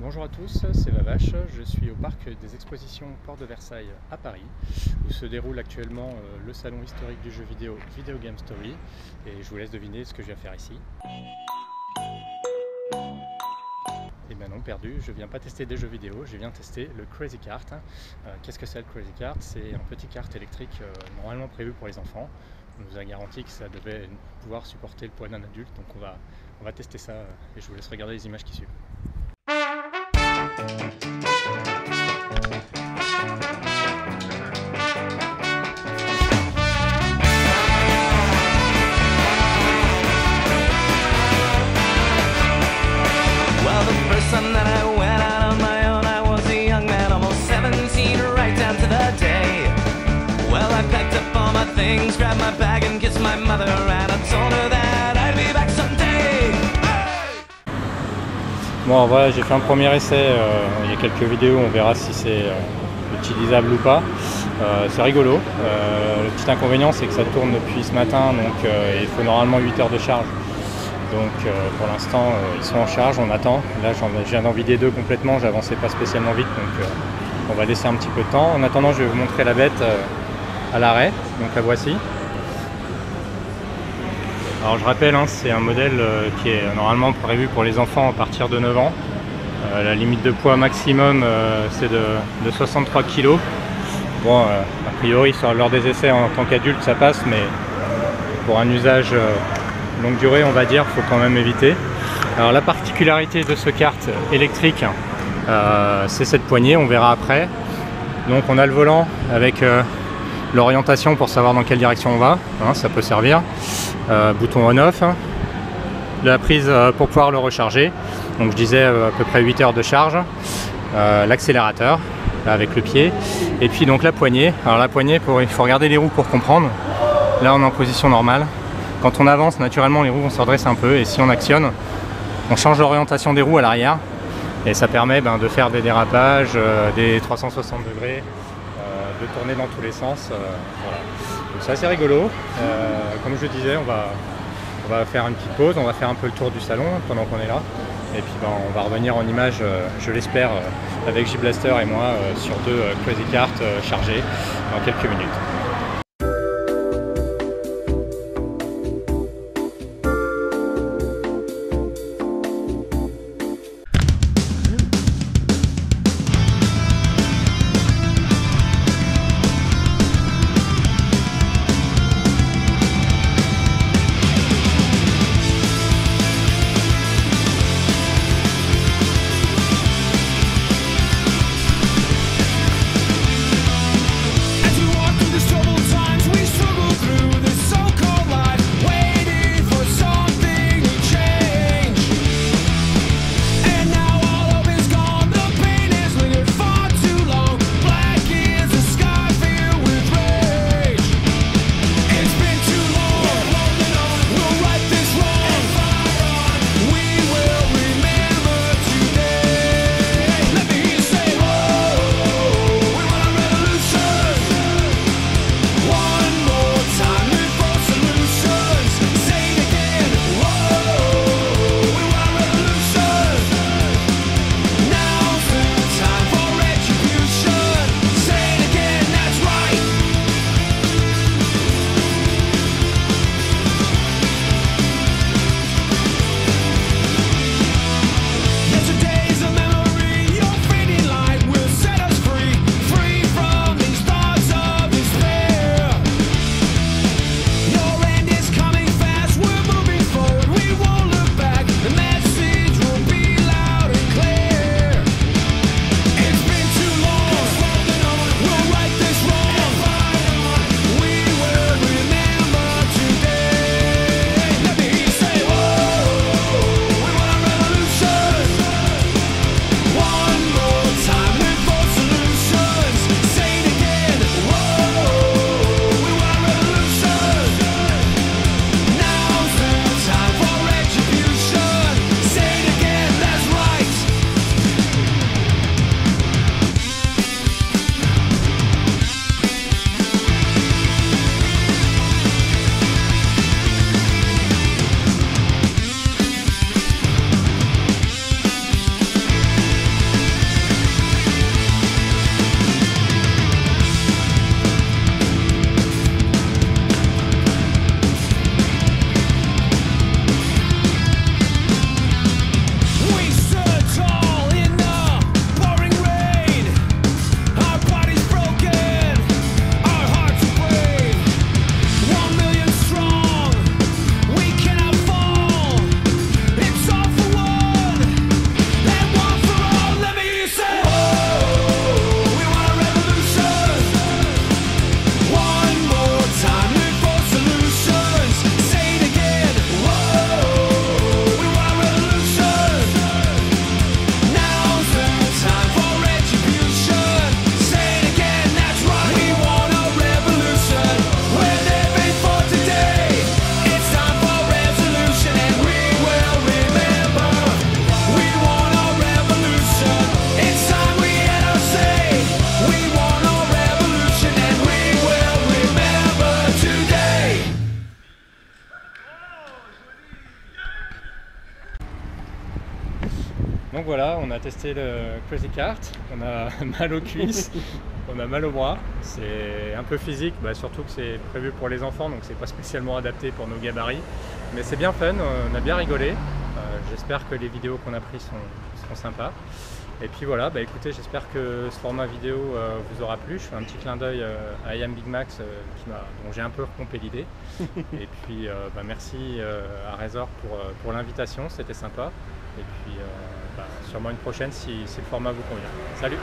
Bonjour à tous, c'est Vavache, je suis au parc des expositions Porte de Versailles à Paris où se déroule actuellement le salon historique du jeu vidéo Video Game Story et je vous laisse deviner ce que je viens faire ici. Et ben non, perdu, je viens pas tester des jeux vidéo, je viens tester le Crazy Kart. Qu'est-ce que c'est le Crazy Kart? C'est un petit kart électrique normalement prévu pour les enfants. On nous a garanti que ça devait pouvoir supporter le poids d'un adulte, donc on va tester ça et je vous laisse regarder les images qui suivent. Well, the first time that I went out on my own, I was a young man, almost 17, right down to the day. Well, I packed up all my things, grabbed my bag and kissed my mother, and I told her that I'd be back someday. Bon voilà, j'ai fait un premier essai, il y a quelques vidéos, on verra si c'est utilisable ou pas. C'est rigolo, le petit inconvénient c'est que ça tourne depuis ce matin, donc il faut normalement 8 heures de charge. Donc pour l'instant ils sont en charge, on attend. Là je viens d'en vider 2 complètement, j'avançais pas spécialement vite, donc on va laisser un petit peu de temps. En attendant, je vais vous montrer la bête à l'arrêt, donc la voici. Alors je rappelle, hein, c'est un modèle qui est normalement prévu pour les enfants à partir de 9 ans. La limite de poids maximum c'est de 63 kg. Bon, a priori lors des essais en tant qu'adulte ça passe, mais pour un usage longue durée on va dire, il faut quand même éviter. Alors la particularité de ce kart électrique, c'est cette poignée, on verra après. Donc on a le volant avec l'orientation pour savoir dans quelle direction on va, hein, ça peut servir. Bouton on-off, la prise pour pouvoir le recharger, donc je disais à peu près 8 heures de charge, l'accélérateur avec le pied, et puis donc la poignée. Alors la poignée, il faut regarder les roues pour comprendre. Là on est en position normale, quand on avance naturellement les roues vont se redresser un peu, et si on actionne on change l'orientation des roues à l'arrière, et ça permet de faire des dérapages, des 360 degrés, de tourner dans tous les sens, voilà. C'est assez rigolo. Comme je le disais, on va faire une petite pause, on va faire un peu le tour du salon pendant qu'on est là. Et puis on va revenir en image, je l'espère, avec J-Blaster et moi sur 2 Crazy Kart chargés dans quelques minutes. As we walk through the Donc voilà, on a testé le Crazy Kart, on a mal aux cuisses, on a mal aux bras. C'est un peu physique, surtout que c'est prévu pour les enfants, donc c'est pas spécialement adapté pour nos gabarits. Mais c'est bien fun, on a bien rigolé. J'espère que les vidéos qu'on a prises seront sympas. Et puis voilà, écoutez, j'espère que ce format vidéo vous aura plu. Je fais un petit clin d'œil à I Am Big Max dont j'ai un peu repompé l'idée. Et puis merci à Razor pour l'invitation, c'était sympa. Et puis sûrement une prochaine si le format vous convient. Salut!